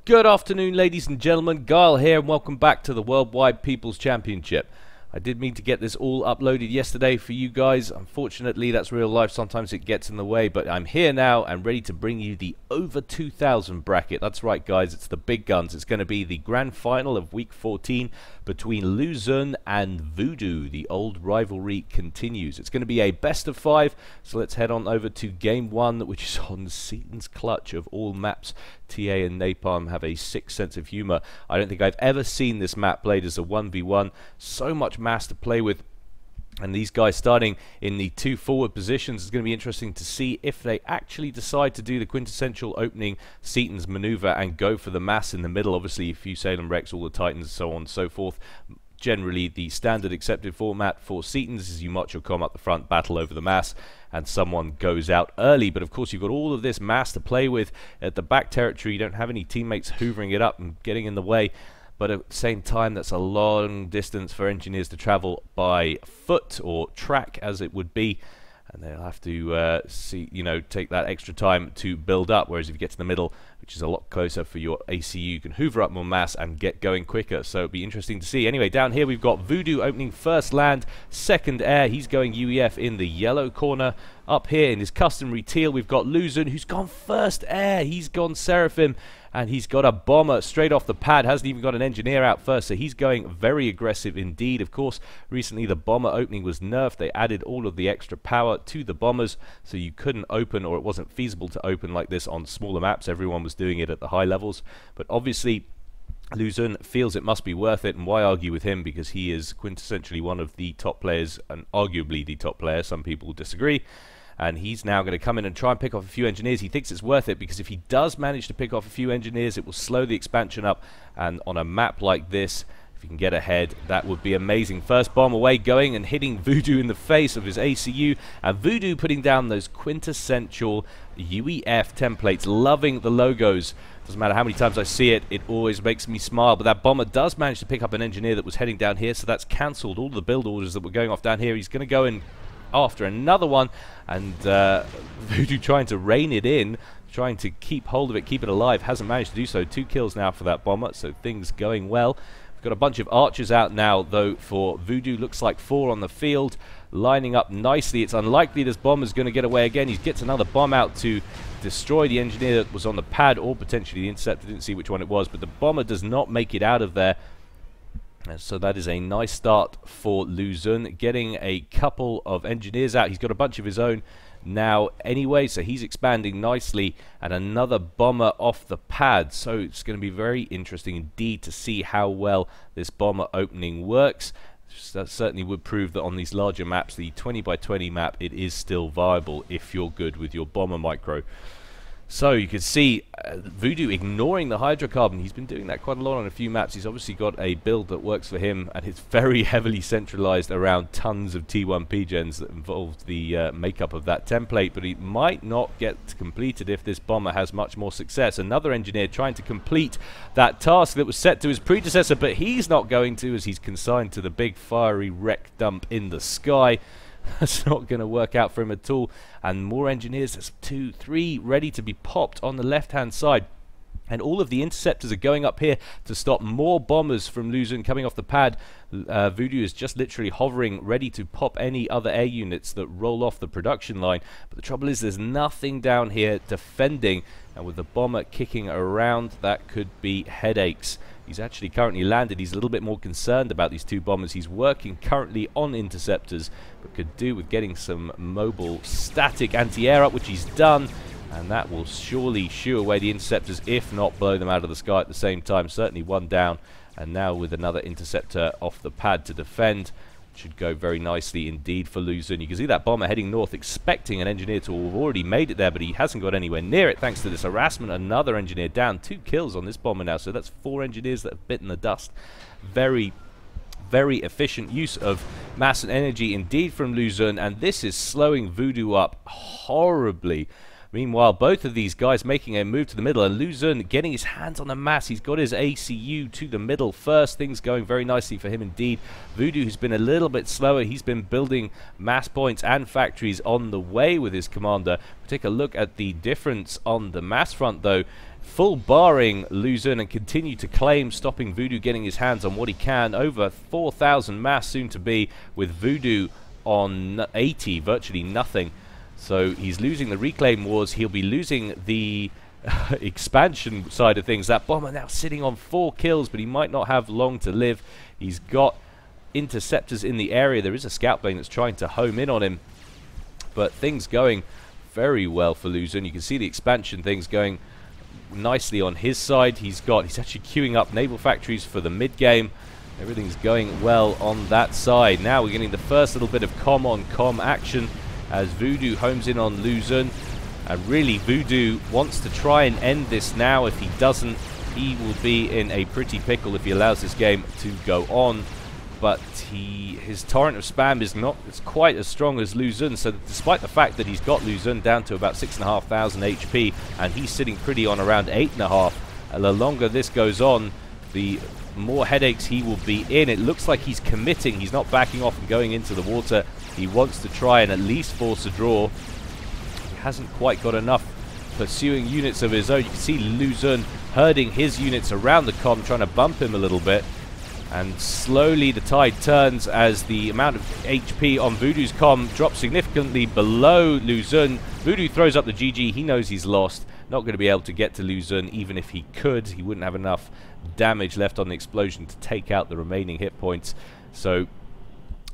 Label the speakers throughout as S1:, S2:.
S1: Good afternoon, ladies and gentlemen. Gyle here, and welcome back to the Worldwide People's Championship. I did mean to get this all uploaded yesterday for you guys. Unfortunately, that's real life. Sometimes it gets in the way, but I'm here now and ready to bring you the over 2000 bracket. That's right, guys. It's the big guns. It's going to be the grand final of week 14 between Luzon and Voodoo. The old rivalry continues. It's going to be a best of 5, so let's head on over to game 1, which is on Seaton's clutch of all maps. TA and Napalm have a sick sense of humor. I don't think I've ever seen this map played as a 1v1. So much mass to play with, and these guys starting in the 2 forward positions. It's going to be interesting to see if they actually decide to do the quintessential opening Seaton's maneuver and go for the mass in the middle. Obviously, a few Salem Rex, all the Titans, so on and so forth. Generally, the standard accepted format for Seaton's is you march your comm up the front, battle over the mass, and someone goes out early. But of course, you've got all of this mass to play with at the back territory. You don't have any teammates hoovering it up and getting in the way. But at the same time, that's a long distance for engineers to travel by foot, or track as it would be, and they'll have to take that extra time to build up. Whereas if you get to the middle, which is a lot closer for your ACU, you can hoover up more mass and get going quicker. So it'll be interesting to see. Anyway, down here we've got Voodoo opening first land, second air. He's going UEF in the yellow corner. Up here in his customary teal, we've got Luzon, who's gone first air. He's gone Seraphim, and he's got a bomber straight off the pad. Hasn't even got an engineer out first, so he's going very aggressive indeed. Of course, recently the bomber opening was nerfed. They added all of the extra power to the bombers, so you couldn't open, or it wasn't feasible to open like this on smaller maps. Everyone was doing it at the high levels, but obviously Luzon feels it must be worth it, and why argue with him, because he is quintessentially one of the top players, and arguably the top player. Some people disagree. And he's now going to come in and try and pick off a few engineers. He thinks it's worth it, because if he does manage to pick off a few engineers, it will slow the expansion up. And on a map like this, if you can get ahead, that would be amazing. First bomb away, going and hitting Voodoo in the face of his ACU. And Voodoo putting down those quintessential UEF templates, loving the logos. Doesn't matter how many times I see it, it always makes me smile. But that bomber does manage to pick up an engineer that was heading down here, so that's cancelled all the build orders that were going off down here. He's going to go in after another one, and Voodoo trying to rein it in, trying to keep hold of it, keep it alive. Hasn't managed to do so. 2 kills now for that bomber, so things going well. We've got a bunch of archers out now, though, for Voodoo. Looks like 4 on the field, lining up nicely. It's unlikely this bomber's going to get away again. He gets another bomb out to destroy the engineer that was on the pad, or potentially the interceptor. Didn't see which one it was, but the bomber does not make it out of there. So that is a nice start for Luzon, getting a couple of engineers out. He's got a bunch of his own now anyway, so he's expanding nicely, and another bomber off the pad. So it's going to be very interesting indeed to see how well this bomber opening works. That certainly would prove that on these larger maps, the 20 by 20 map, it is still viable if you're good with your bomber micro. So you can see Voodoo ignoring the hydrocarbon. He's been doing that quite a lot on a few maps. He's obviously got a build that works for him, and it's very heavily centralized around tons of T1P gens that involve the makeup of that template, but he might not get completed if this bomber has much more success. Another engineer trying to complete that task that was set to his predecessor, but he's not going to, as he's consigned to the big fiery wreck dump in the sky. That's not going to work out for him at all. And more engineers, there's 2, 3 ready to be popped on the left hand side. And all of the interceptors are going up here to stop more bombers from Luzon coming off the pad. Voodoo is just literally hovering, ready to pop any other air units that roll off the production line. But the trouble is, there's nothing down here defending. And with the bomber kicking around, that could be headaches. He's actually currently landed. He's a little bit more concerned about these 2 bombers. He's working currently on interceptors, but could do with getting some mobile static anti-air up, which he's done. And that will surely shoo away the interceptors, if not blow them out of the sky at the same time. Certainly one down, and now with another interceptor off the pad to defend. Should go very nicely indeed for Luzon. You can see that bomber heading north, expecting an engineer to have already made it there, but he hasn't got anywhere near it thanks to this harassment. Another engineer down. 2 kills on this bomber now, so that's 4 engineers that have bitten the dust. Very, very efficient use of mass and energy indeed from Luzon, and this is slowing Voodoo up horribly. Meanwhile, both of these guys making a move to the middle, and Luzon getting his hands on the mass. He's got his ACU to the middle first. Things going very nicely for him indeed. Voodoo, who's been a little bit slower, he's been building mass points and factories on the way with his commander. Take a look at the difference on the mass front, though. Full barring Luzon and continue to claim, stopping Voodoo getting his hands on what he can. Over 4,000 mass soon to be, with Voodoo on 80, virtually nothing. So he's losing the reclaim wars. He'll be losing the expansion side of things. That bomber now sitting on 4 kills, but he might not have long to live. He's got interceptors in the area. There is a scout plane that's trying to home in on him, but things going very well for Luzon. You can see the expansion things going nicely on his side. He's actually queuing up naval factories for the mid game. Everything's going well on that side. Now we're getting the first little bit of com on com action as Voodoo homes in on Luzon. And really, Voodoo wants to try and end this now. If he doesn't, he will be in a pretty pickle if he allows this game to go on. But his torrent of spam is not quite as strong as Luzon. So despite the fact that he's got Luzon down to about 6,500 HP, and he's sitting pretty on around 8,500, the longer this goes on, the more headaches he will be in. It looks like he's committing. He's not backing off and going into the water. He wants to try and at least force a draw. He hasn't quite got enough pursuing units of his own. You can see Luzon herding his units around the com, trying to bump him a little bit. And slowly the tide turns as the amount of HP on Voodoo's com drops significantly below Luzon. Voodoo throws up the GG. He knows he's lost. Not going to be able to get to Luzon. Even if he could, he wouldn't have enough damage left on the explosion to take out the remaining hit points. So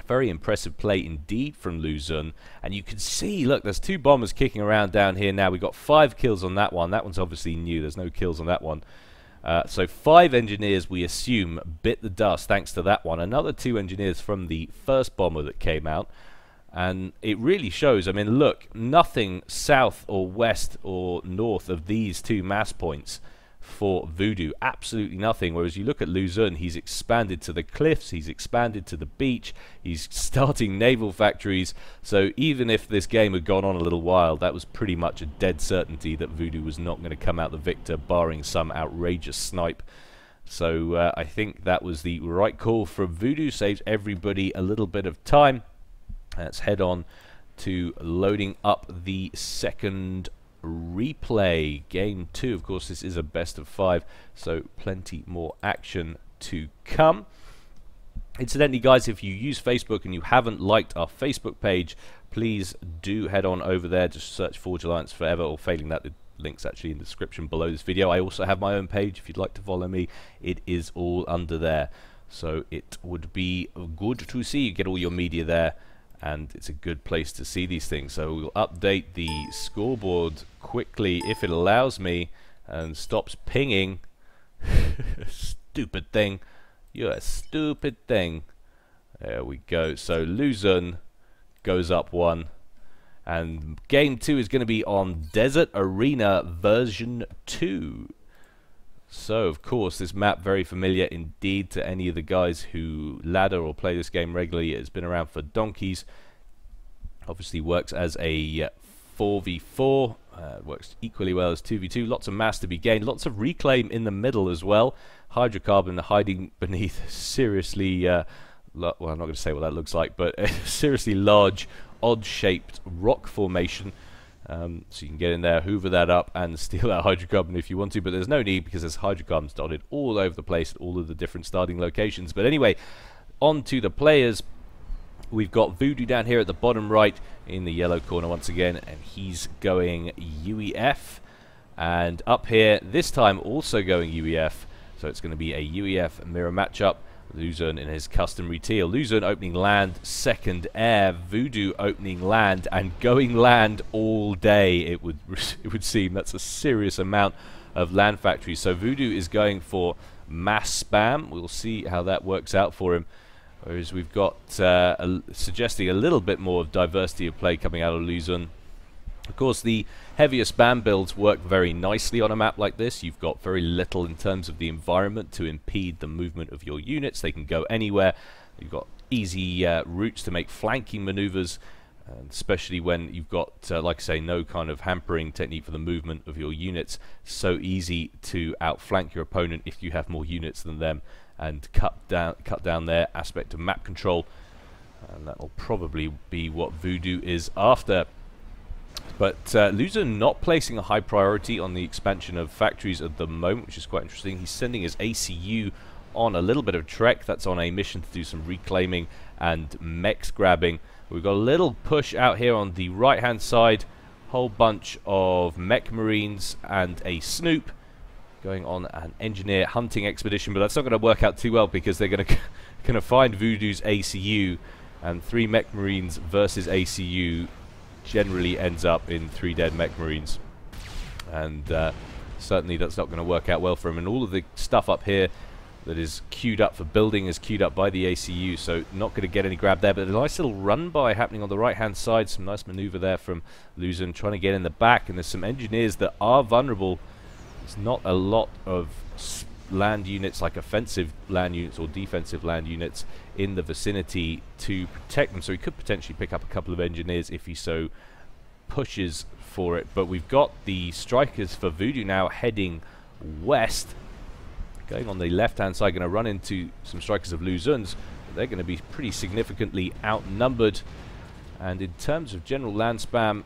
S1: very impressive play indeed from Luzon. And you can see, look, there's 2 bombers kicking around down here now. We've got 5 kills on that one. That one's obviously new. There's no kills on that one. So 5 engineers, we assume, bit the dust thanks to that one. Another 2 engineers from the first bomber that came out. And it really shows. I mean, look, nothing south or west or north of these 2 mass points for Voodoo. Absolutely nothing. Whereas you look at Luzon, he's expanded to the cliffs, he's expanded to the beach, he's starting naval factories. So even if this game had gone on a little while, that was pretty much a dead certainty that Voodoo was not going to come out the victor, barring some outrageous snipe. So I think that was the right call from Voodoo. Saves everybody a little bit of time. Let's head on to loading up the second replay. Game 2, of course, this is a best of 5, so plenty more action to come. Incidentally, guys, if you use Facebook and you haven't liked our Facebook page, please do head on over there. Just search Forge Alliance Forever, or failing that, the link's actually in the description below this video. I also have my own page. If you'd like to follow me, it is all under there. So it would be good to see you get all your media there, and it's a good place to see these things. So we'll update the scoreboard quickly if it allows me and stops pinging. Stupid thing. You're a stupid thing. There we go. So Luzon goes up 1. And game 2 is going to be on Desert Arena version 2. So, of course, this map very familiar indeed to any of the guys who ladder or play this game regularly. It's been around for donkeys. Obviously works as a 4v4. Works equally well as 2v2. Lots of mass to be gained. Lots of reclaim in the middle as well. Hydrocarbon hiding beneath seriously, well, I'm not going to say what that looks like, but a seriously large, odd-shaped rock formation. So you can get in there, hoover that up, and steal that hydrocarbon if you want to, but there's no need because there's hydrocarbons dotted all over the place at all of the different starting locations. But anyway, on to the players. We've got Voodoo down here at the bottom right in the yellow corner once again, and he's going UEF. And up here, this time also going UEF, so it's going to be a UEF mirror matchup. Luzon in his customary teal. Luzon opening land, second air. Voodoo opening land and going land all day. It would seem that's a serious amount of land factories. So Voodoo is going for mass spam. We'll see how that works out for him. Whereas we've got suggesting a little bit more of diversity of play coming out of Luzon. Of course, the heavier spam builds work very nicely on a map like this. You've got very little in terms of the environment to impede the movement of your units. They can go anywhere. You've got easy routes to make flanking maneuvers. And especially when you've got, like I say, no kind of hampering technique for the movement of your units. So easy to outflank your opponent if you have more units than them and cut down their aspect of map control. And that will probably be what Voodoo is after. But Luzon not placing a high priority on the expansion of factories at the moment, which is quite interesting. He's sending his ACU on a little bit of trek. That's on a mission to do some reclaiming and mechs grabbing. We've got a little push out here on the right hand side, whole bunch of mech marines and a snoop going on an engineer hunting expedition, but that's not going to work out too well because they're going to find Voodoo's ACU, and 3 mech marines versus ACU generally ends up in 3 dead mech marines, and certainly that's not going to work out well for him. And all of the stuff up here that is queued up for building is queued up by the ACU, so not going to get any grab there. But a nice little run by happening on the right hand side, some nice maneuver there from Luzon trying to get in the back, and there's some engineers that are vulnerable. There's not a lot of land units, like offensive land units or defensive land units, in the vicinity to protect them, so he could potentially pick up a couple of engineers if he so pushes for it. But we've got the strikers for Voodoo now heading west, going on the left hand side, going to run into some strikers of Luzon's. They're going to be pretty significantly outnumbered. And in terms of general land spam,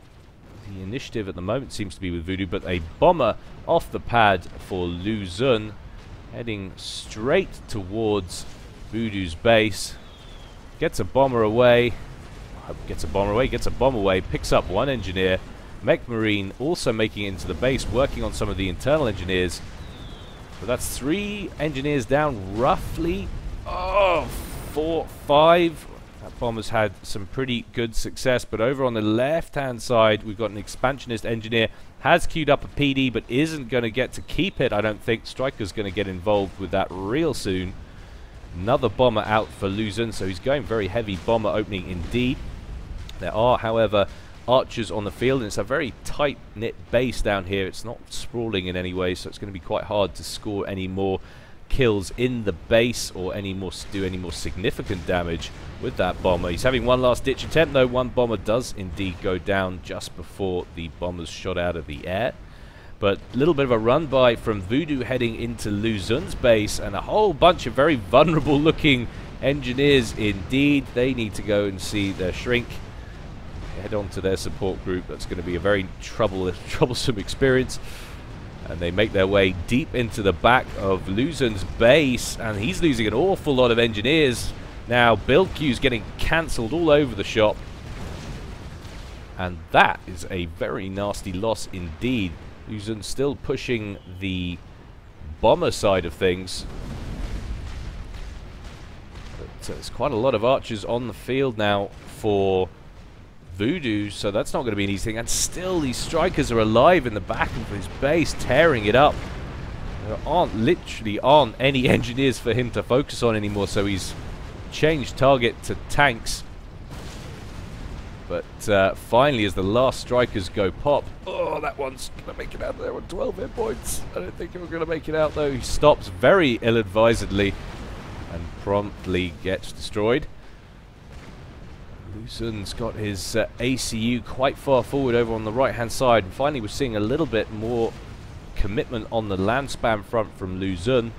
S1: the initiative at the moment seems to be with Voodoo, but a bomber off the pad for Luzon, heading straight towards Voodoo's base. Gets a bomber away. Gets a bomb away, picks up 1 engineer. Mech Marine also making it into the base, working on some of the internal engineers. But that's 3 engineers down, roughly. Oh, 4, 5. That bomber's had some pretty good success. But over on the left-hand side, we've got an expansionist engineer. Has queued up a PD, but isn't going to get to keep it, I don't think. Striker's going to get involved with that real soon. Another bomber out for Luzon, so he's going very heavy bomber opening indeed. There are, however, archers on the field, and it's a very tight-knit base down here. It's not sprawling in any way, so it's going to be quite hard to score any more kills in the base or do any more significant damage with that bomber. He's having one last ditch attempt, though. 1 bomber does indeed go down just before the bomber's shot out of the air. But a little bit of a run by from Voodoo heading into Luzon's base, and a whole bunch of very vulnerable looking engineers indeed. They need to go and see their shrink, head on to their support group. That's going to be a very troublesome experience. And they make their way deep into the back of Luzon's base, and he's losing an awful lot of engineers. Now build queues getting cancelled all over the shop, and that is a very nasty loss indeed. Luzon still pushing the bomber side of things, but there's quite a lot of archers on the field now for Voodoo, so that's not going to be an easy thing. And still these strikers are alive in the back of his base, tearing it up. There literally aren't any engineers for him to focus on anymore, so he's changed target to tanks. But finally, as the last strikers go pop, oh, that one's going to make it out there on 12 hit points. I don't think we're going to make it out, though. He stops very ill-advisedly and promptly gets destroyed. Luzon's got his ACU quite far forward over on the right-hand side. And finally, we're seeing a little bit more commitment on the land spam front from Luzon,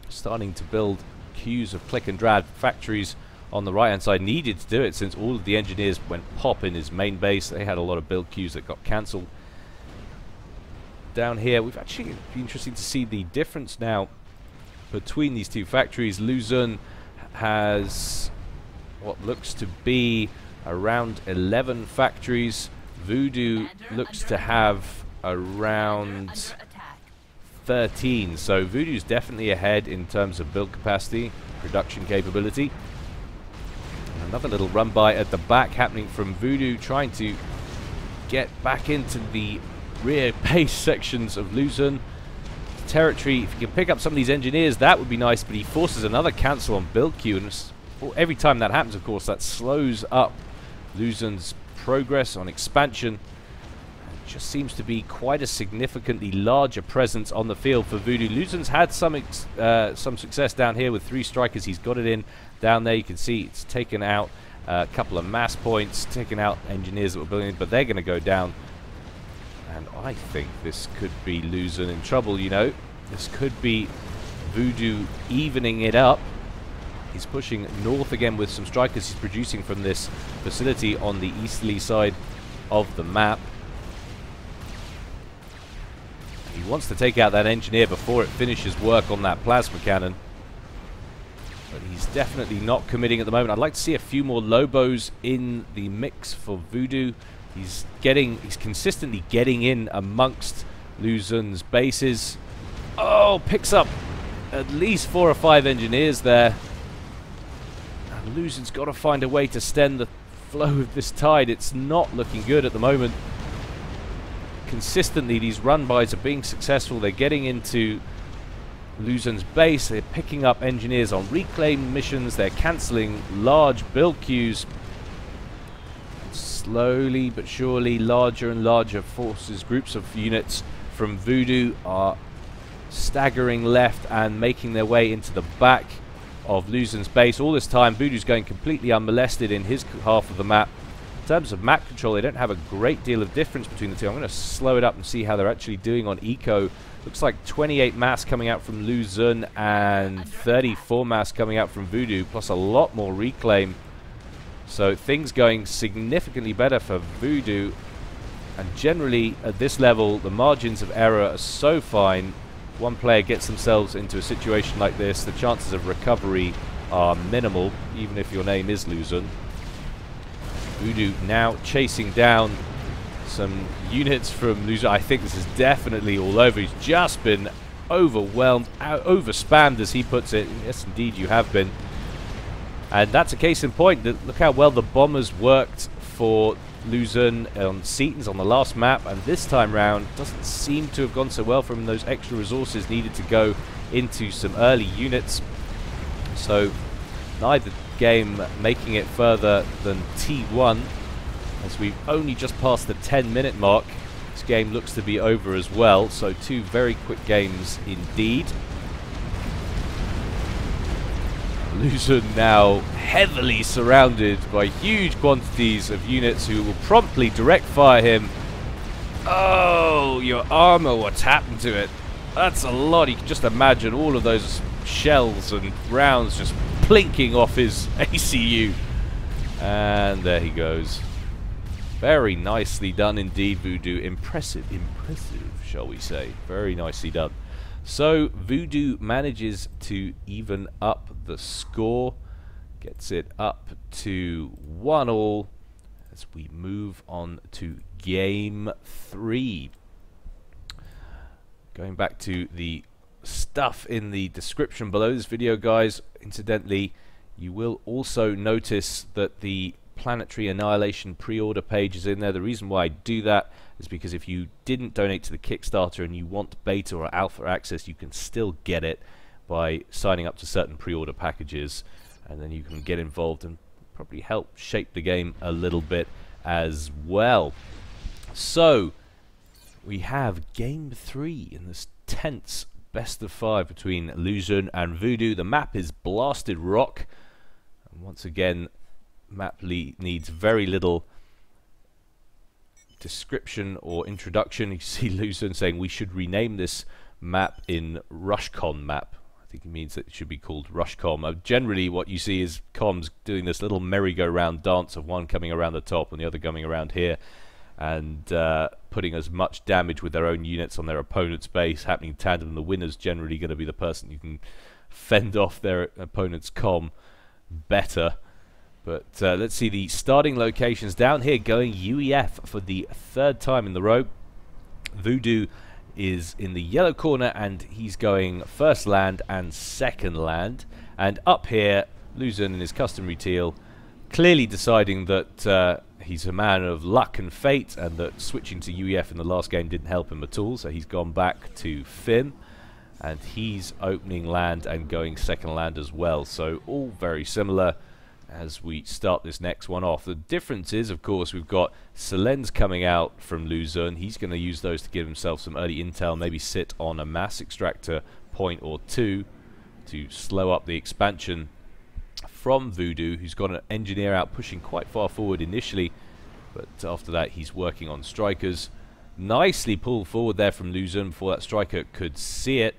S1: starting to build queues of click and drag factories on the right-hand side. Needed to do it since all of the engineers went pop in his main base. They had a lot of build queues that got cancelled. Down here, we've actually been interesting to see the difference now between these 2 factories. Luzon has what looks to be around 11 factories. Voodoo looks to have around 13. So Voodoo's definitely ahead in terms of build capacity, production capability. And another little run by at the back happening from Voodoo, trying to get back into the rear base sections of Luzon territory. If he can pick up some of these engineers, that would be nice, but he forces another cancel on build queue, and every time that happens, of course, that slows up Luzon's progress on expansion. It just seems to be quite a significantly larger presence on the field for Voodoo. Luzon's had some success down here with 3 strikers. He's got it in down there. You can see it's taken out A couple of mass points, taking out engineers that were building, but they're going to go down. And I think this could be Luzon in trouble, you know. This could be Voodoo evening it up. He's pushing north again with some strikers he's producing from this facility on the easterly side of the map. He wants to take out that engineer before it finishes work on that plasma cannon. But he's definitely not committing at the moment. I'd like to see a few more Lobos in the mix for Voodoo. He's consistently getting in amongst Luzon's bases. Oh, picks up at least 4 or 5 engineers there. And Luzon's got to find a way to stem the flow of this tide. It's not looking good at the moment. Consistently, these run-bys are being successful. They're getting into Luzon's base. They're picking up engineers on reclaim missions. They're cancelling large build queues. Slowly but surely, larger and larger forces, groups of units from Voodoo are staggering left and making their way into the back of Luzon's base. All this time, Voodoo's going completely unmolested in his half of the map. In terms of map control, they don't have a great deal of difference between the two. I'm going to slow it up and see how they're actually doing on eco. Looks like 28 mass coming out from Luzon and 34 mass coming out from Voodoo, plus a lot more reclaim. So things going significantly better for Voodoo. And generally, at this level, the margins of error are so fine. One player gets themselves into a situation like this, the chances of recovery are minimal, even if your name is Luzon. Voodoo now chasing down some units from Luzon. I think this is definitely all over. He's just been overwhelmed, overspammed as he puts it. Yes, indeed, you have been. And that's a case in point. Look how well the bombers worked for Luzon on Seaton's on the last map, and this time round doesn't seem to have gone so well for him. Those extra resources needed to go into some early units. So neither game making it further than T1, as we've only just passed the 10-minute mark. This game looks to be over as well, so 2 very quick games indeed. Luzon now heavily surrounded by huge quantities of units who will promptly direct fire him. Oh, your armor, what's happened to it? That's a lot. You can just imagine all of those shells and rounds just plinking off his ACU. And there he goes. Very nicely done indeed, Voodoo. Impressive, shall we say. Very nicely done. So Voodoo manages to even up the score, gets it up to 1-1 as we move on to game 3. Going back to the stuff in the description below this video, guys, incidentally, you will also notice that the Planetary Annihilation pre-order page is in there. The reason why I do that is because if you didn't donate to the Kickstarter and you want beta or alpha access, you can still get it by signing up to certain pre-order packages, and then you can get involved and probably help shape the game a little bit as well. So we have game 3 in this tense best of 5 between Luzon and Voodoo. The map is Blasted Rock, and once again map needs very little description or introduction. You see Luzon saying we should rename this map in Rushcon map. I think it means that it should be called Rushcom. Generally what you see is comms doing this little merry-go-round dance of one coming around the top and the other coming around here, and putting as much damage with their own units on their opponent's base, happening in tandem. The winner's generally going to be the person who can fend off their opponent's comm better. But let's see the starting locations down here, going UEF for the 3rd time in the row. Voodoo is in the yellow corner, and he's going first land and second land. And up here, Luzon in his customary teal, clearly deciding that he's a man of luck and fate, and that switching to UEF in the last game didn't help him at all. So he's gone back to Fim, and he's opening land and going second land as well. So all very similar as we start this next one off. The difference is, of course, we've got Selen's coming out from Luzon. He's going to use those to give himself some early intel, maybe sit on a mass extractor point or two to slow up the expansion from Voodoo, who's got an engineer out pushing quite far forward initially, but after that he's working on strikers. Nicely pulled forward there from Luzon before that striker could see it,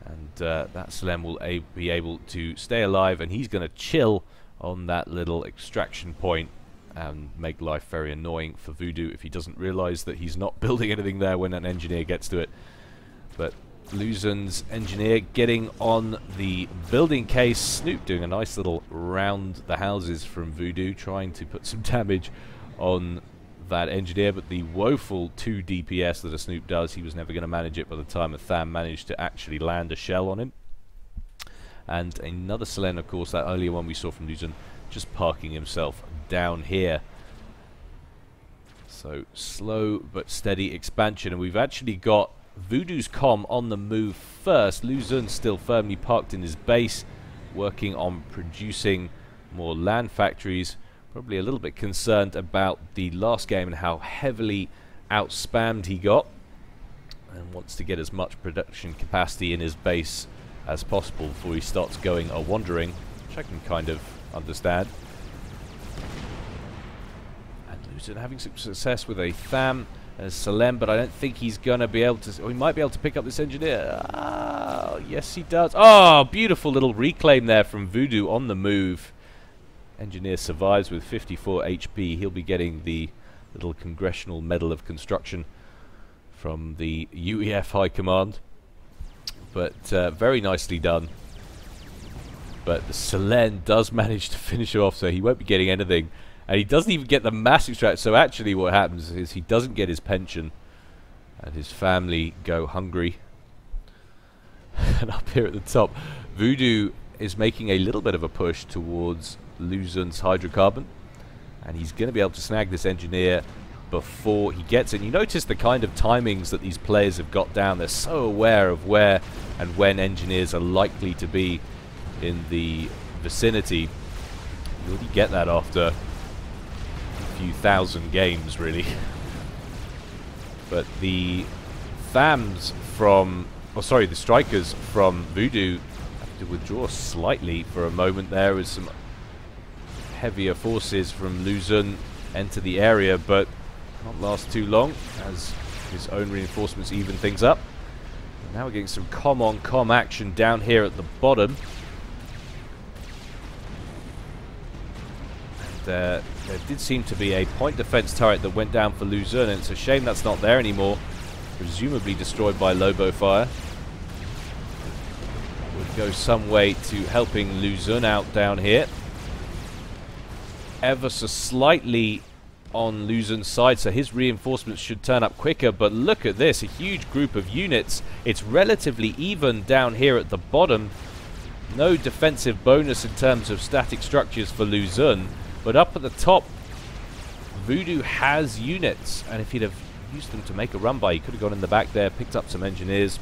S1: and that Selem will be able to stay alive, and he's going to chill on that little extraction point and make life very annoying for Voodoo if he doesn't realize that he's not building anything there when an engineer gets to it. But Luzon's engineer getting on the building case. Snoop doing a nice little round the houses from Voodoo, trying to put some damage on that engineer, but the woeful 2 DPS that a Snoop does, he was never going to manage it by the time a Tham managed to actually land a shell on him. And another Selene, of course, that earlier one we saw from Luzon, just parking himself down here. So slow but steady expansion, and we've actually got Voodoo's comm on the move first. Luzon still firmly parked in his base, working on producing more land factories. Probably a little bit concerned about the last game and how heavily outspammed he got, and wants to get as much production capacity in his base as possible before he starts going a wandering, which I can kind of understand. And Luzon having some success with a Tham as Selem, but I don't think he's going to be able to... Oh, he might be able to pick up this engineer. Ah, yes, he does. Oh, beautiful little reclaim there from Voodoo on the move. Engineer survives with 54 HP. He'll be getting the little Congressional Medal of Construction from the UEF High Command. But very nicely done. But the Selene does manage to finish off, so he won't be getting anything. And he doesn't even get the mass extract. So actually what happens is he doesn't get his pension, and his family go hungry. And up here at the top, Voodoo is making a little bit of a push towards Luzon's hydrocarbon, and he's going to be able to snag this engineer before he gets it. And you notice the kind of timings that these players have got down. They're so aware of where and when engineers are likely to be in the vicinity. You already get that after a few thousand games, really. But the Thams from, oh sorry, the strikers from Voodoo have to withdraw slightly for a moment there as some heavier forces from Luzon enter the area, but not last too long as his own reinforcements even things up. And now we're getting some comm-on-comm action down here at the bottom. And there did seem to be a point defense turret that went down for Luzon, and it's a shame that's not there anymore. Presumably destroyed by Lobo fire. Would go some way to helping Luzon out down here. Ever so slightly on Luzon's side, so his reinforcements should turn up quicker. But look at this, a huge group of units. It's relatively even down here at the bottom. No defensive bonus in terms of static structures for Luzon, but up at the top, Voodoo has units, and if he'd have used them to make a run by, he could have gone in the back there, picked up some engineers,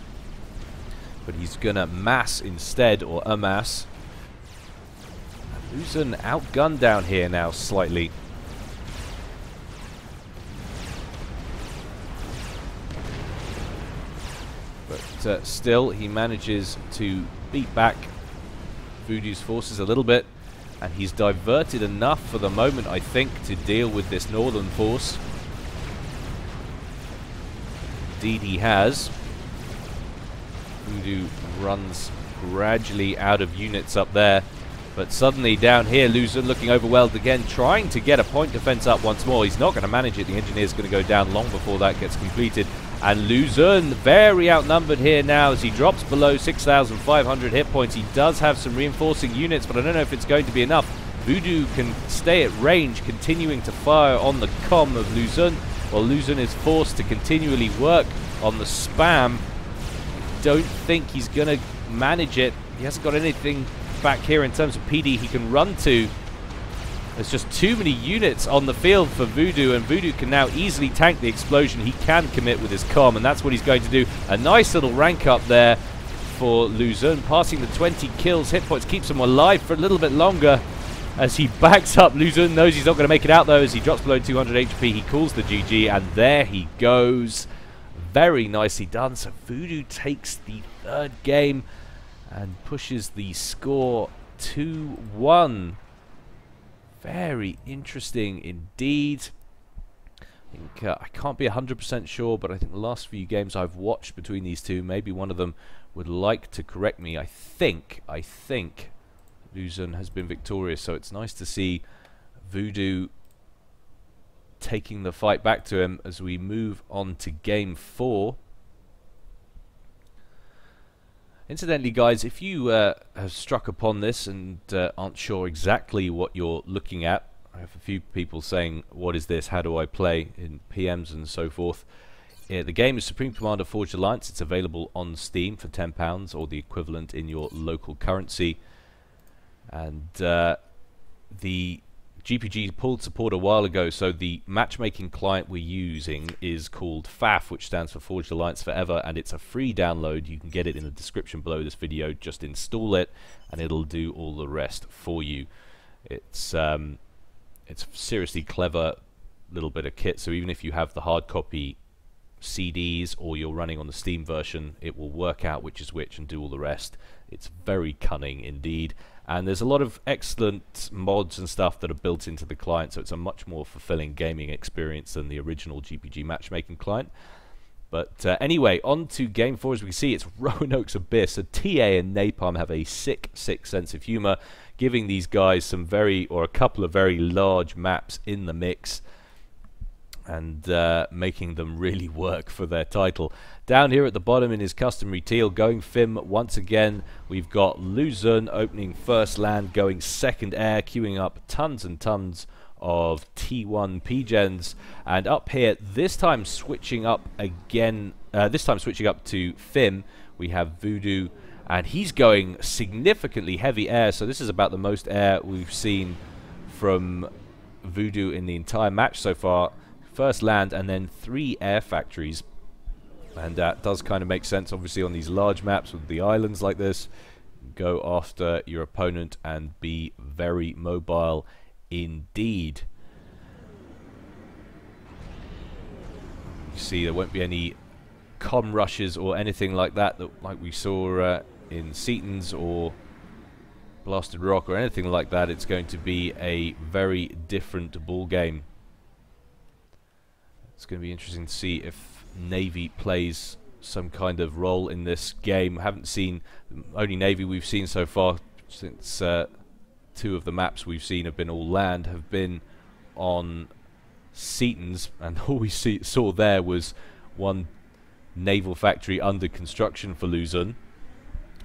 S1: but he's gonna mass instead, or amass. Luzon outgunned down here now slightly. But still, he manages to beat back Voodoo's forces a little bit, and he's diverted enough for the moment, I think, to deal with this northern force. Indeed he has. Voodoo runs gradually out of units up there. But suddenly down here, Luzon looking overwhelmed again, trying to get a point defense up once more. He's not going to manage it. The engineer's going to go down long before that gets completed. And Luzon very outnumbered here now as he drops below 6,500 hit points. He does have some reinforcing units, but I don't know if it's going to be enough. Voodoo can stay at range, continuing to fire on the comm of Luzon, while Luzon is forced to continually work on the spam. Don't think he's going to manage it. He hasn't got anything back here in terms of PD he can run to. There's just too many units on the field for Voodoo, and Voodoo can now easily tank the explosion. He can commit with his comm, and that's what he's going to do. A nice little rank up there for Luzon, passing the 20 kills. Hit points keeps him alive for a little bit longer as he backs up. Luzon knows he's not going to make it out though as he drops below 200 HP. He calls the GG, and there he goes. Very nicely done. So Voodoo takes the third game and pushes the score 2-1. Very interesting indeed. I think I can't be 100% sure, but I think the last few games I've watched between these two, maybe one of them would like to correct me. I think Luzon has been victorious, so it's nice to see Voodoo taking the fight back to him as we move on to game 4. Incidentally, guys, if you have struck upon this and aren't sure exactly what you're looking at, I have a few people saying, what is this, how do I play, in PMs and so forth. The game is Supreme Commander Forged Alliance. It's available on Steam for £10 or the equivalent in your local currency. And the GPG pulled support a while ago, so the matchmaking client we're using is called FAF, which stands for Forged Alliance Forever, and it's a free download. You can get it in the description below this video. Just install it and it'll do all the rest for you. It's a seriously clever little bit of kit, so even if you have the hard copy CDs or you're running on the Steam version, it will work out which is which and do all the rest. It's very cunning indeed, and there's a lot of excellent mods and stuff that are built into the client, so it's a much more fulfilling gaming experience than the original GPG matchmaking client. But anyway, on to game 4. As we can see, it's Roanoke's Abyss. So TA and Napalm have a sick sense of humor, giving these guys some a couple of very large maps in the mix, and making them really work for their title. Down here at the bottom in his customary teal, going Fim once again, we've got Luzon opening first land, going second air, queuing up tons and tons of T1 P-Gens, and up here, this time switching up again, to Fim, we have Voodoo, and he's going significantly heavy air, so this is about the most air we've seen from Voodoo in the entire match so far. First land and then 3 air factories, and that does kind of make sense obviously on these large maps with the islands like this. Go after your opponent and be very mobile indeed. You see there won't be any comm rushes or anything like that, like we saw in Seaton's or Blasted Rock or anything like that. It's going to be a very different ball game. It's going to be interesting to see if Navy plays some kind of role in this game. Haven't seen, only Navy we've seen so far, since 2 of the maps we've seen have been all land, have been on Seaton's, and all we saw there was 1 naval factory under construction for Luzon,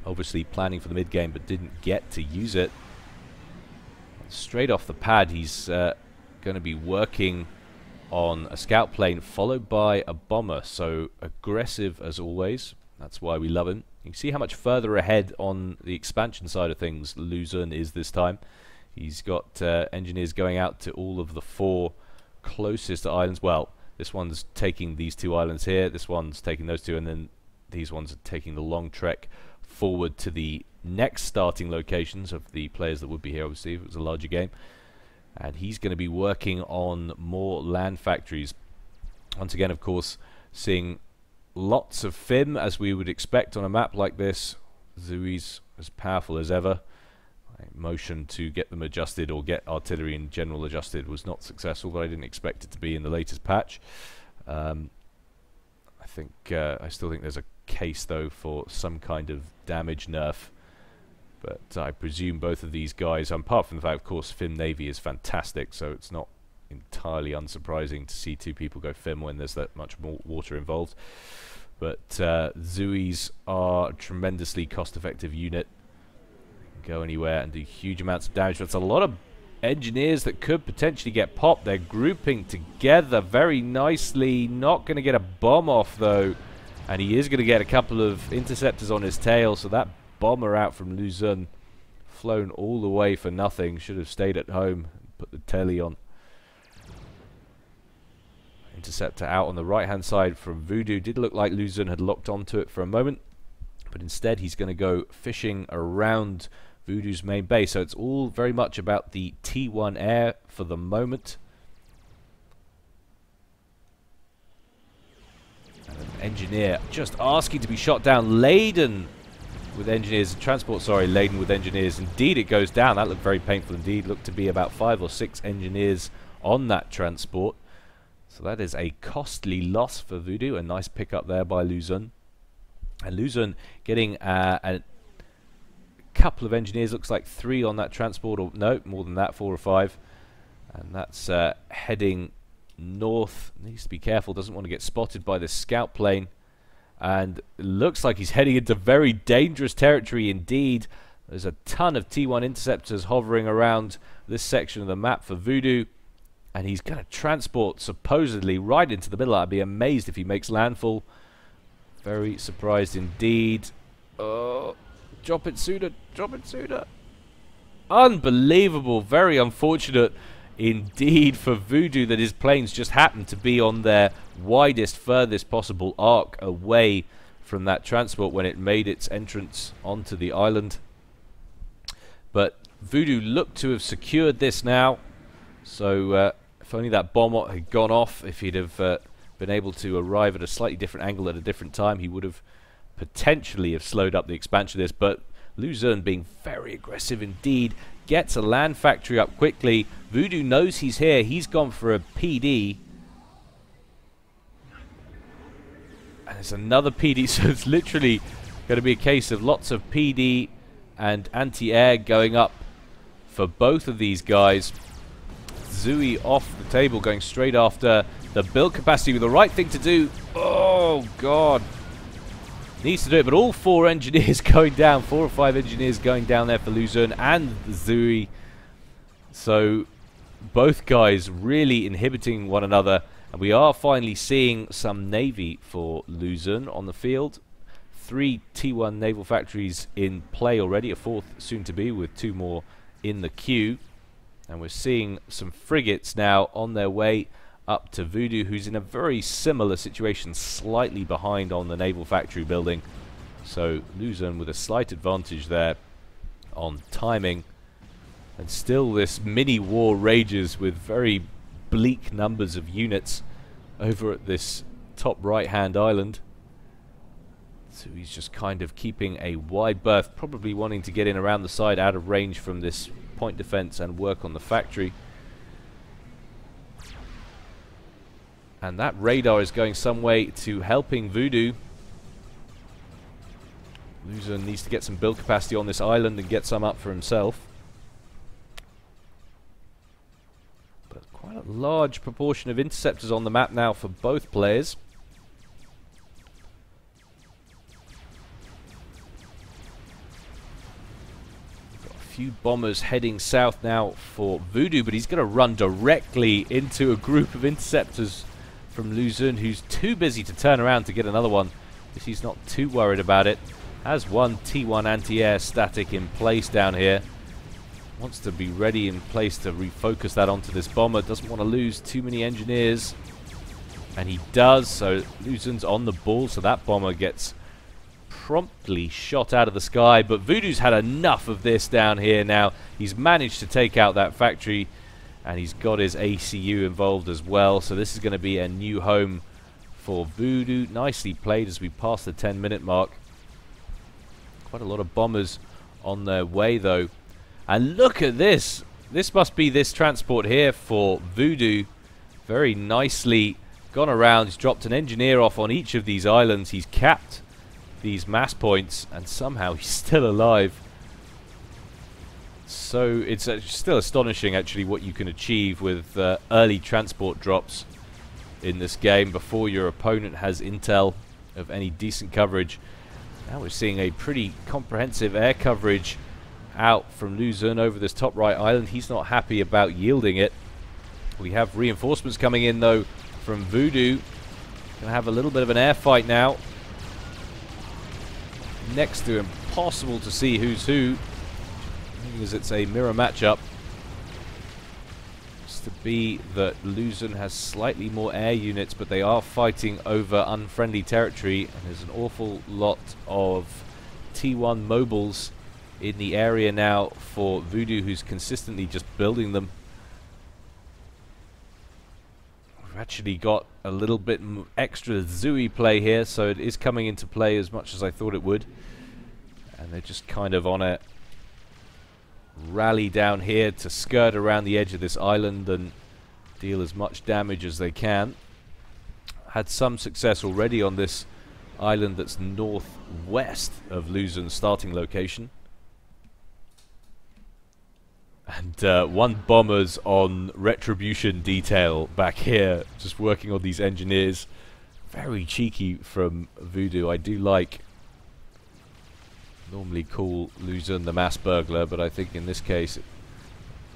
S1: obviously planning for the mid game but didn't get to use it. Straight off the pad, he's going to be working on a scout plane followed by a bomber, so aggressive as always. That's why we love him. You can see how much further ahead on the expansion side of things Luzon is this time. He's got engineers going out to all of the 4 closest islands. Well, this one's taking these 2 islands here, this one's taking those 2, and then these ones are taking the long trek forward to the next starting locations of the players that would be here, obviously, if it was a larger game. And he's going to be working on more land factories. Once again, of course, seeing lots of Fim, as we would expect on a map like this. Zui's as powerful as ever. Motion to get them adjusted or get artillery in general adjusted was not successful, but I didn't expect it to be in the latest patch. I still think there's a case, though, for some kind of damage nerf. But I presume both of these guys, apart from the fact, of course, Fim Navy is fantastic, so it's not entirely unsurprising to see 2 people go Fim when there's that much more water involved. But Zuis are a tremendously cost-effective unit. Go anywhere and do huge amounts of damage. That's a lot of engineers that could potentially get popped. They're grouping together very nicely. Not going to get a bomb off, though. And he is going to get a couple of interceptors on his tail, so that bomber out from Luzon, flown all the way for nothing. Should have stayed at home and put the telly on. Interceptor out on the right hand side from Voodoo. Did look like Luzon had locked onto it for a moment, but instead he's going to go fishing around Voodoo's main base. So it's all very much about the T1 air for the moment. And an engineer just asking to be shot down. Laden with engineers, transport, sorry, laden with engineers. Indeed, it goes down. That looked very painful indeed. Looked to be about 5 or 6 engineers on that transport. So that is a costly loss for Voodoo. A nice pickup there by Luzon. And Luzon getting a couple of engineers. Looks like 3 on that transport, or no, more than that, 4 or 5. And that's heading north. Needs to be careful. Doesn't want to get spotted by this scout plane. And looks like he's heading into very dangerous territory indeed. There's a ton of T1 interceptors hovering around this section of the map for Voodoo. And he's going to transport supposedly right into the middle. I'd be amazed if he makes landfall. Very surprised indeed. Oh, drop it sooner. Drop it sooner. Unbelievable. Very unfortunate indeed for Voodoo that his planes just happened to be on their widest, furthest possible arc away from that transport when it made its entrance onto the island. But Voodoo looked to have secured this now. So if only that bomb had gone off, if he'd have been able to arrive at a slightly different angle at a different time, he would have potentially have slowed up the expansion of this. But Luzon, being very aggressive indeed, gets a land factory up quickly. Voodoo knows he's here. He's gone for a PD. And there's another PD, so it's literally going to be a case of lots of PD and anti-air going up for both of these guys. Zui off the table, going straight after the build capacity with the right thing to do. Oh, God. Needs to do it, but all 4 engineers going down. 4 or 5 engineers going down there for Luzon and Zui. So both guys really inhibiting one another. And we are finally seeing some Navy for Luzon on the field. 3 T1 naval factories in play already. A 4th soon to be, with 2 more in the queue. And we're seeing some frigates now on their way up to Voodoo, who's in a very similar situation, slightly behind on the naval factory building. So Luzon with a slight advantage there on timing. And still this mini war rages with very bleak numbers of units over at this top right hand island. So he's just kind of keeping a wide berth, probably wanting to get in around the side out of range from this point defense and work on the factory. And that radar is going some way to helping Voodoo. Luzon needs to get some build capacity on this island and get some up for himself. But quite a large proportion of interceptors on the map now for both players. Got a few bombers heading south now for Voodoo, but he's going to run directly into a group of interceptors from Luzon, who's too busy to turn around to get another one. But he's not too worried about it. Has one T1 anti-air static in place down here. Wants to be ready in place to refocus that onto this bomber. Doesn't want to lose too many engineers. And he does, so Luzon's on the ball, so that bomber gets promptly shot out of the sky. But Voodoo's had enough of this down here now. He's managed to take out that factory, and he's got his ACU involved as well. So this is going to be a new home for Voodoo. Nicely played as we pass the 10-minute mark. Quite a lot of bombers on their way, though. And look at this. This must be this transport here for Voodoo. Very nicely gone around. He's dropped an engineer off on each of these islands. He's capped these mass points, and somehow he's still alive. So it's still astonishing, actually, what you can achieve with early transport drops in this game before your opponent has intel of any decent coverage. Now we're seeing a pretty comprehensive air coverage out from Luzon over this top right island. He's not happy about yielding it. We have reinforcements coming in, though, from Voodoo. Gonna have a little bit of an air fight now. Next to impossible to see who's who, because it's a mirror matchup. It's to be that Luzon has slightly more air units, but they are fighting over unfriendly territory, and there's an awful lot of T1 mobiles in the area now for Voodoo, who's consistently just building them. We've actually got a little bit extra Zui play here, so it is coming into play as much as I thought it would. And they're just kind of on a rally down here to skirt around the edge of this island and deal as much damage as they can. Had some success already on this island that's northwest of Luzon's starting location. And one bomber's on retribution detail back here, just working on these engineers. Very cheeky from Voodoo. I do normally call Luzon the mass burglar, but I think in this case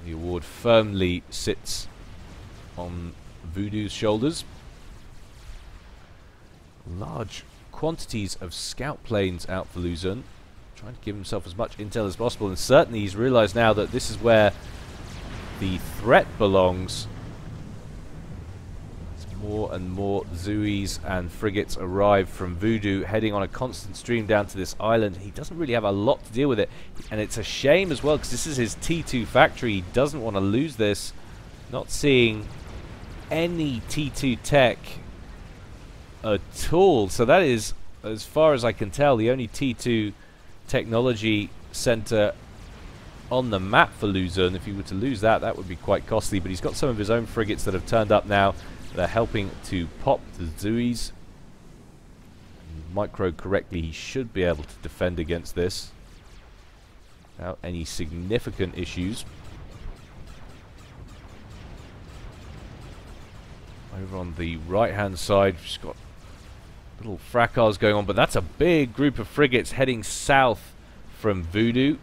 S1: the award firmly sits on Voodoo's shoulders. Large quantities of scout planes out for Luzon, trying to give himself as much intel as possible, and certainly he's realized now that this is where the threat belongs. As more and more Zuis and frigates arrive from Voodoo, heading on a constant stream down to this island. He doesn't really have a lot to deal with it, and it's a shame as well, because this is his T2 factory. He doesn't want to lose this. Not seeing any T2 tech at all. So that is, as far as I can tell, the only T2 technology center on the map for Luzon. If he were to lose that, that would be quite costly. But he's got some of his own frigates that have turned up now that are helping to pop the Zuis. Micro correctly, he should be able to defend against this without any significant issues. Over on the right-hand side, we've just got little fracas going on, but that's a big group of frigates heading south from Voodoo.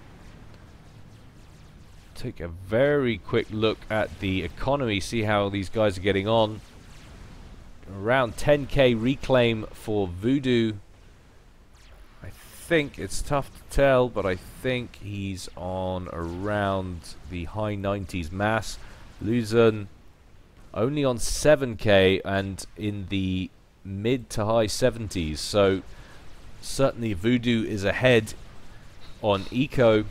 S1: Take a very quick look at the economy, see how these guys are getting on. Around 10k reclaim for Voodoo. I think it's tough to tell, but I think he's on around the high 90s mass. Luzon only on 7k and in the mid to high 70s, so certainly Voodoo is ahead on eco.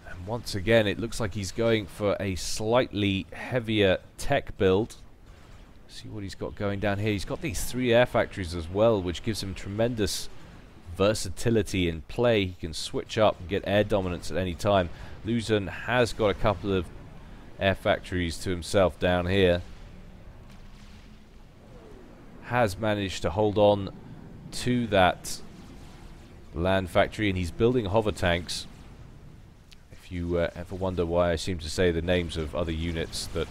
S1: And once again it looks like he's going for a slightly heavier tech build. See what he's got going down here. He's got these 3 air factories as well, which gives him tremendous versatility in play. He can switch up and get air dominance at any time. Luzon has got a couple of air factories to himself down here. Has managed to hold on to that land factory, and he's building hover tanks. If you ever wonder why I seem to say the names of other units that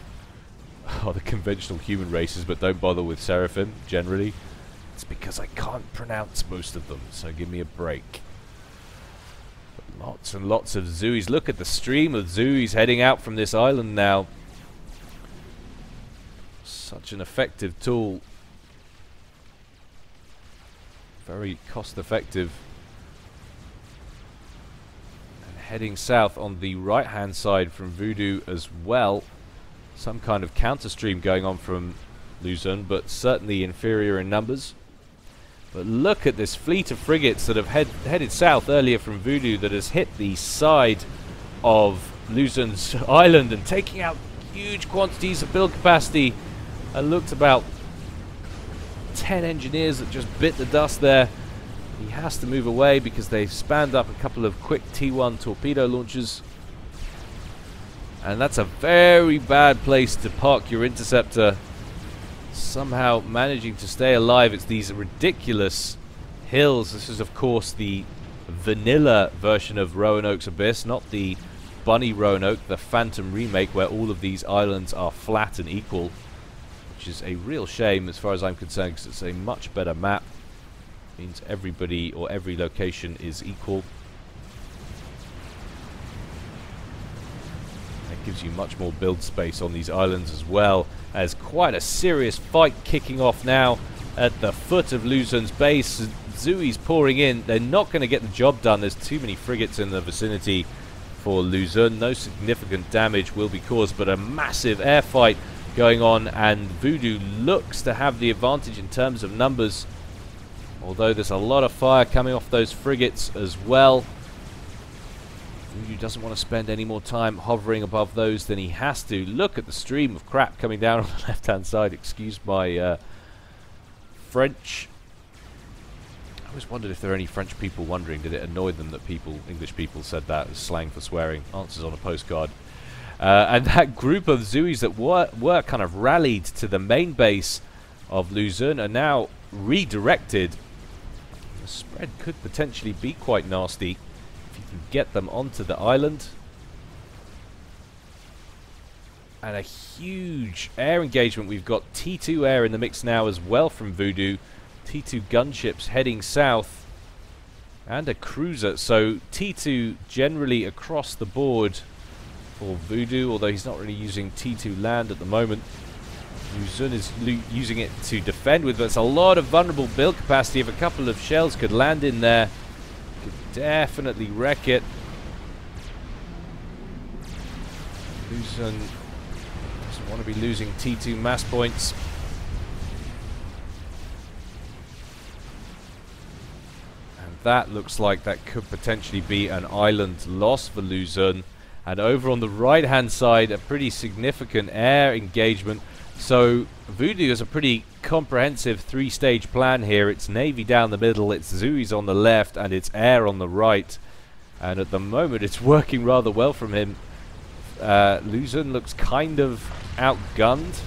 S1: are the conventional human races but don't bother with Seraphim generally, it's because I can't pronounce most of them, so give me a break. But lots and lots of Zuis. Look at the stream of Zuis heading out from this island now. Such an effective tool. Very cost effective. And heading south on the right hand side from Voodoo as well. Some kind of counter stream going on from Luzon, but certainly inferior in numbers. But look at this fleet of frigates that have headed south earlier from Voodoo that has hit the side of Luzon's island and taking out huge quantities of build capacity. I looked about 10 engineers that just bit the dust there. He has to move away because they've spanned up a couple of quick T1 torpedo launchers, and that's a very bad place to park your interceptor. Somehow managing to stay alive. It's these ridiculous hills. This is of course the vanilla version of Roanoke's Abyss, not the Bunny Roanoke, the Phantom remake, where all of these islands are flat and equal, which is a real shame as far as I'm concerned, because it's a much better map. It means everybody or every location is equal. It gives you much more build space on these islands as well, as quite a serious fight kicking off now at the foot of Luzon's base. Zui's pouring in. They're not going to get the job done. There's too many frigates in the vicinity for Luzon. No significant damage will be caused, but a massive air fight going on, and Voodoo looks to have the advantage in terms of numbers, although there's a lot of fire coming off those frigates as well. Voodoo doesn't want to spend any more time hovering above those than he has to. Look at the stream of crap coming down on the left hand side. Excuse my French. always wondered if there are any French people wondering, did it annoy them that English people said that as slang for swearing? Answers on a postcard. And that group of Zuis that were kind of rallied to the main base of Luzon are now redirected. The spread could potentially be quite nasty if you can get them onto the island. And a huge air engagement. We've got T2 air in the mix now as well from Voodoo. T2 gunships heading south. And a cruiser. So T2 generally across the board for Voodoo, although he's not really using T2 land at the moment. Luzon is using it to defend with, but it's a lot of vulnerable build capacity. If a couple of shells could land in there, could definitely wreck it. Luzon doesn't want to be losing T2 mass points. And that looks like that could potentially be an island loss for Luzon. And over on the right-hand side, a pretty significant air engagement. So Voodoo has a pretty comprehensive three-stage plan here. It's Navy down the middle, it's Zuis on the left, and it's air on the right. And at the moment, it's working rather well from him. Luzon looks kind of outgunned,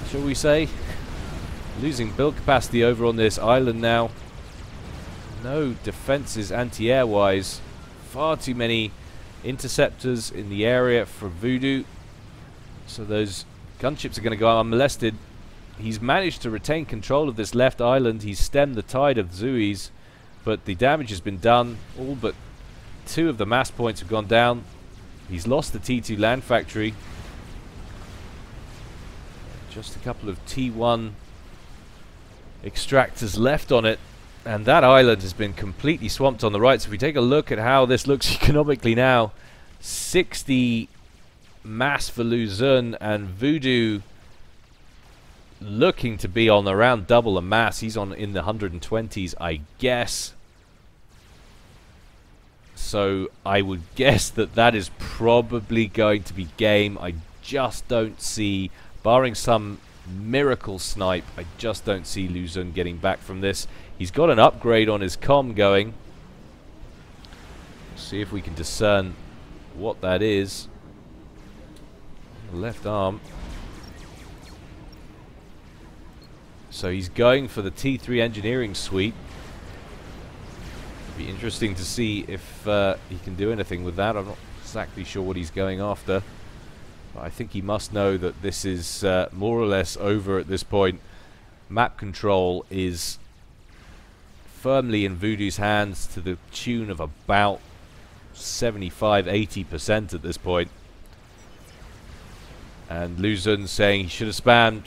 S1: shall we say. Losing build capacity over on this island now. No defenses anti-air-wise. Far too many interceptors in the area for Voodoo. So those gunships are going to go unmolested. He's managed to retain control of this left island. He's stemmed the tide of Zuis, but the damage has been done. All but 2 of the mass points have gone down. He's lost the T2 land factory. Just a couple of T1 extractors left on it. And that island has been completely swamped on the right. So if we take a look at how this looks economically now, 60 mass for Luzon, and Voodoo looking to be on around double a mass. He's on in the 120s, I guess. So I would guess that that is probably going to be game. I just don't see, barring some miracle snipe, I just don't see Luzon getting back from this. He's got an upgrade on his comm going. See if we can discern what that is. Left arm. So he's going for the T3 engineering suite. It'd be interesting to see if he can do anything with that. I'm not exactly sure what he's going after. But I think he must know that this is more or less over at this point. Map control is firmly in Voodoo's hands to the tune of about 75–80% at this point. And Luzon saying he should have spammed.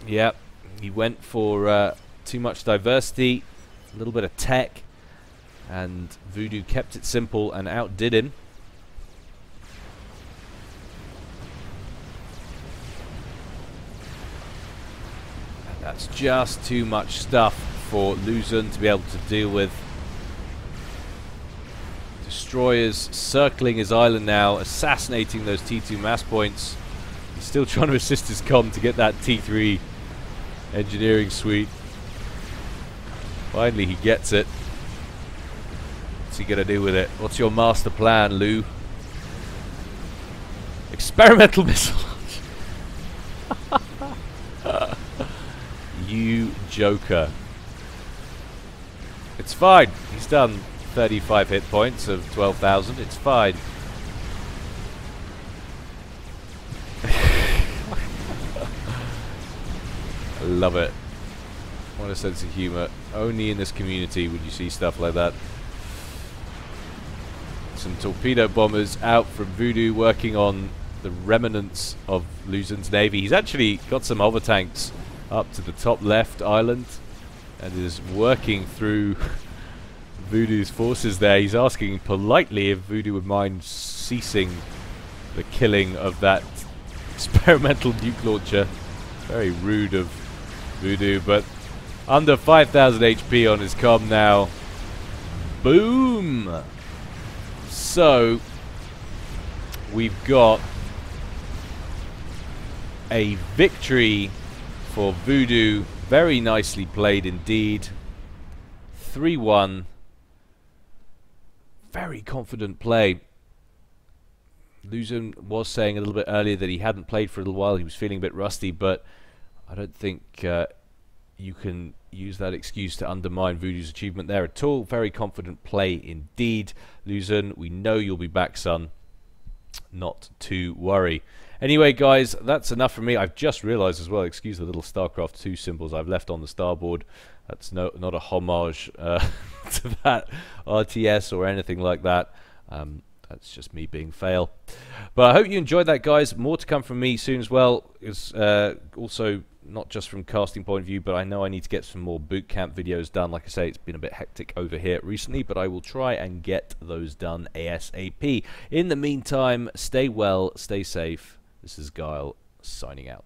S1: Yep, he went for too much diversity, a little bit of tech, and Voodoo kept it simple and outdid him. And that's just too much stuff for Luzon to be able to deal with. Destroyers circling his island now, assassinating those T2 mass points. He's still trying to assist his comm to get that T3 engineering suite. Finally he gets it. What's he gonna do with it? What's your master plan, Lou? Experimental missile launch. You joker. It's fine. He's done 35 hit points of 12,000. It's fine. I love it. What a sense of humor. Only in this community would you see stuff like that. Some torpedo bombers out from Voodoo, working on the remnants of Luzon's navy. He's actually got some hover tanks up to the top left island and is working through Voodoo's forces there. He's asking politely if Voodoo would mind ceasing the killing of that experimental nuke launcher. Very rude of Voodoo, but under 5,000 HP on his comm now. Boom! So we've got a victory for Voodoo. Very nicely played indeed. 3-1. Very confident play. Luzon was saying a little bit earlier that he hadn't played for a little while. He was feeling a bit rusty, but I don't think you can use that excuse to undermine Voodoo's achievement there at all. Very confident play indeed. Luzon, we know you'll be back, son. Not to worry. Anyway, guys, that's enough from me. I've just realised as well, excuse the little StarCraft 2 symbols I've left on the starboard. That's not a homage to that RTS or anything like that. That's just me being fail. But I hope you enjoyed that, guys. More to come from me soon as well. It's also not just from casting point of view, but I know I need to get some more boot camp videos done. Like I say, it's been a bit hectic over here recently, but I will try and get those done ASAP. In the meantime, stay well, stay safe. This is Gyle signing out.